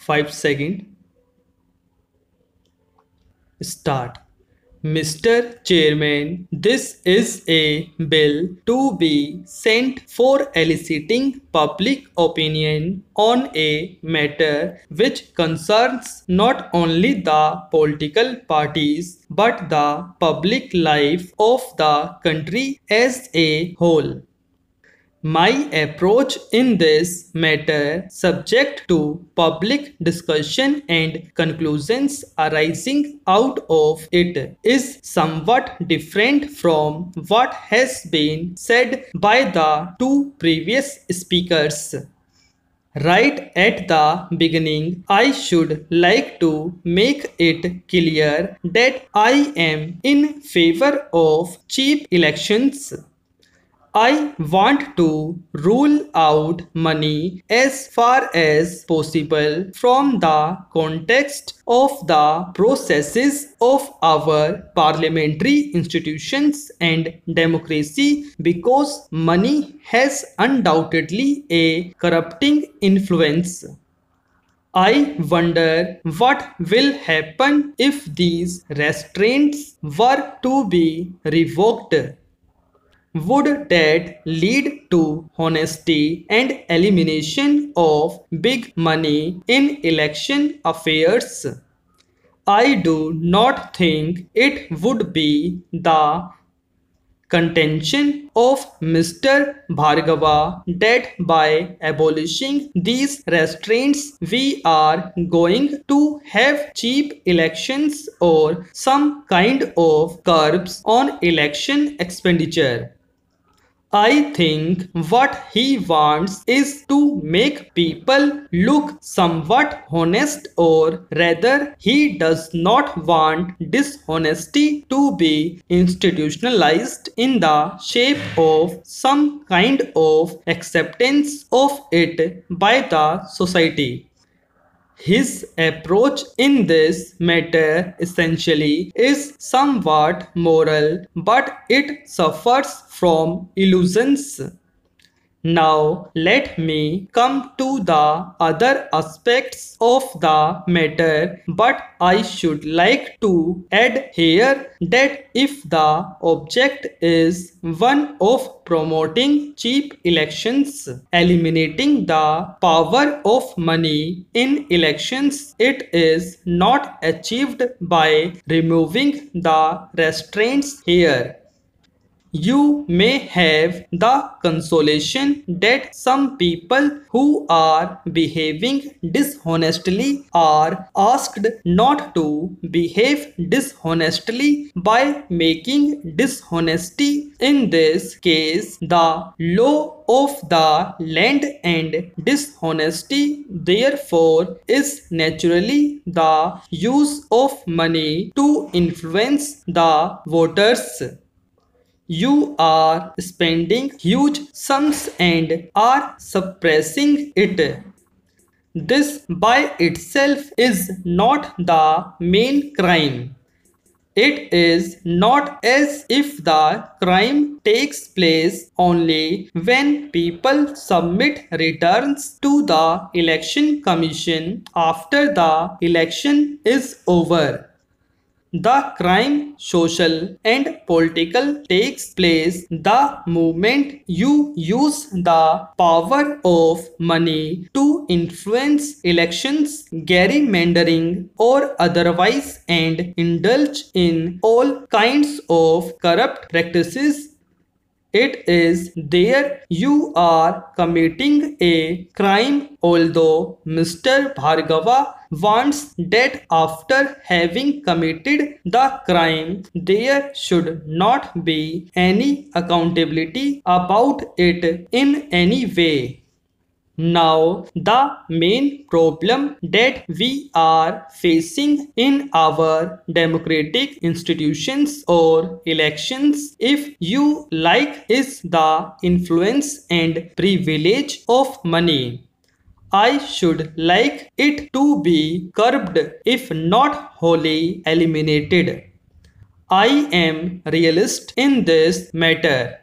5 seconds. Start. Mr. Chairman, this is a bill to be sent for eliciting public opinion on a matter which concerns not only the political parties but the public life of the country as a whole. My approach in this matter, subject to public discussion and conclusions arising out of it, is somewhat different from what has been said by the two previous speakers. Right at the beginning, I should like to make it clear that I am in favor of cheap elections. I want to rule out money as far as possible from the context of the processes of our parliamentary institutions and democracy because money has undoubtedly a corrupting influence. I wonder what will happen if these restraints were to be revoked. Would that lead to honesty and elimination of big money in election affairs? I do not think it would be the contention of Mr. Bhargava that by abolishing these restraints we are going to have cheap elections or some kind of curbs on election expenditure. I think what he wants is to make people look somewhat honest, or rather, he does not want dishonesty to be institutionalized in the shape of some kind of acceptance of it by the society. His approach in this matter essentially is somewhat moral, but it suffers from illusions. Now let me come to the other aspects of the matter, but I should like to add here that if the object is one of promoting cheap elections, eliminating the power of money in elections, it is not achieved by removing the restraints here. You may have the consolation that some people who are behaving dishonestly are asked not to behave dishonestly by making dishonesty, in this case, the law of the land, and dishonesty therefore is naturally the use of money to influence the voters. You are spending huge sums and are suppressing it. This by itself is not the main crime. It is not as if the crime takes place only when people submit returns to the election commission after the election is over. The crime, social and political, takes place the moment you use the power of money to influence elections, gerrymandering or otherwise, and indulge in all kinds of corrupt practices. It is there you are committing a crime, although Mr. Bhargava wants that after having committed the crime, there should not be any accountability about it in any way. Now, the main problem that we are facing in our democratic institutions or elections, if you like, is the influence and privilege of money. I should like it to be curbed, if not wholly eliminated. I am realist in this matter.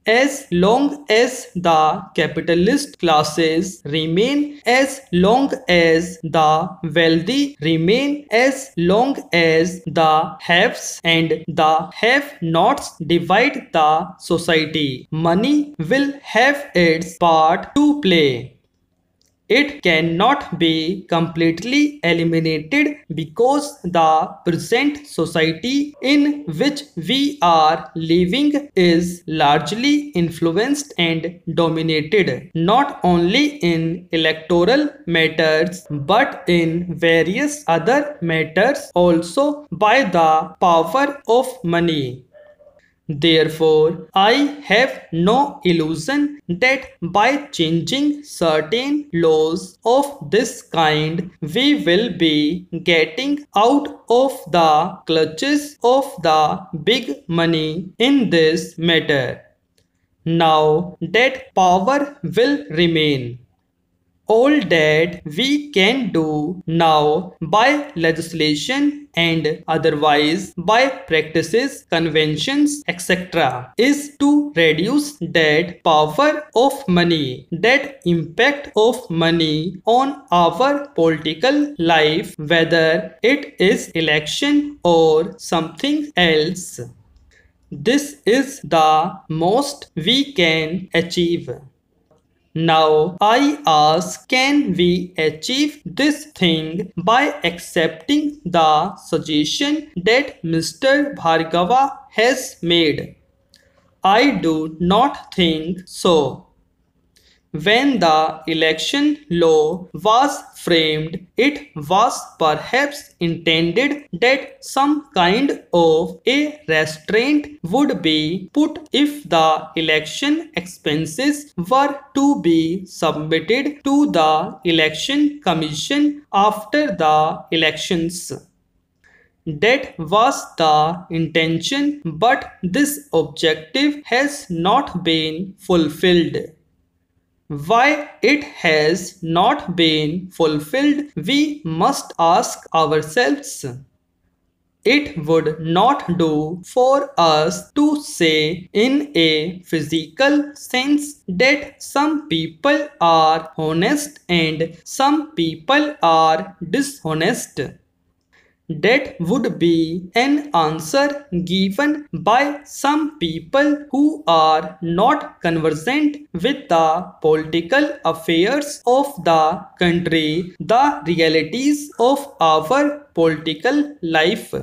As long as the capitalist classes remain, as long as the wealthy remain, as long as the haves and the have-nots divide the society, money will have its part to play. It cannot be completely eliminated because the present society in which we are living is largely influenced and dominated not only in electoral matters but in various other matters also by the power of money. Therefore, I have no illusion that by changing certain laws of this kind, we will be getting out of the clutches of the big money in this matter. Now that power will remain. All that we can do now by legislation and otherwise by practices, conventions, etc. is to reduce that power of money, that impact of money on our political life, whether it is election or something else. This is the most we can achieve. Now I ask, can we achieve this thing by accepting the suggestion that Mr. Bhargava has made? I do not think so. When the election law was framed, it was perhaps intended that some kind of a restraint would be put if the election expenses were to be submitted to the Election Commission after the elections. That was the intention, but this objective has not been fulfilled. Why it has not been fulfilled, we must ask ourselves. It would not do for us to say in a physical sense that some people are honest and some people are dishonest. That would be an answer given by some people who are not conversant with the political affairs of the country, the realities of our political life.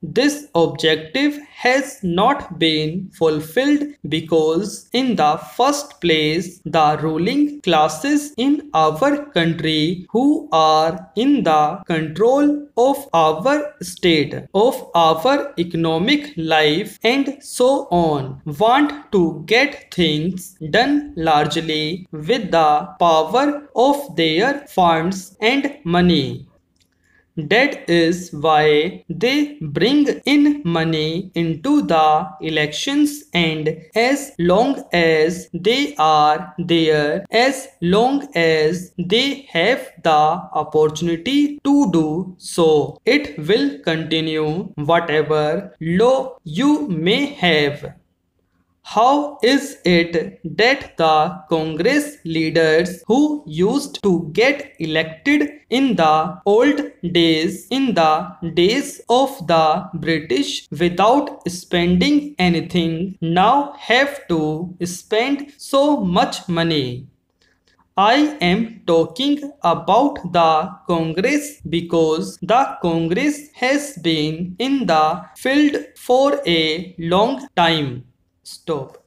This objective has not been fulfilled because, in the first place, the ruling classes in our country who are in the control of our state, of our economic life, and so on, want to get things done largely with the power of their funds and money. That is why they bring in money into the elections, and as long as they are there, as long as they have the opportunity to do so, it will continue whatever law you may have. How is it that the Congress leaders who used to get elected in the old days, in the days of the British, without spending anything, now have to spend so much money? I am talking about the Congress because the Congress has been in the field for a long time. Stop.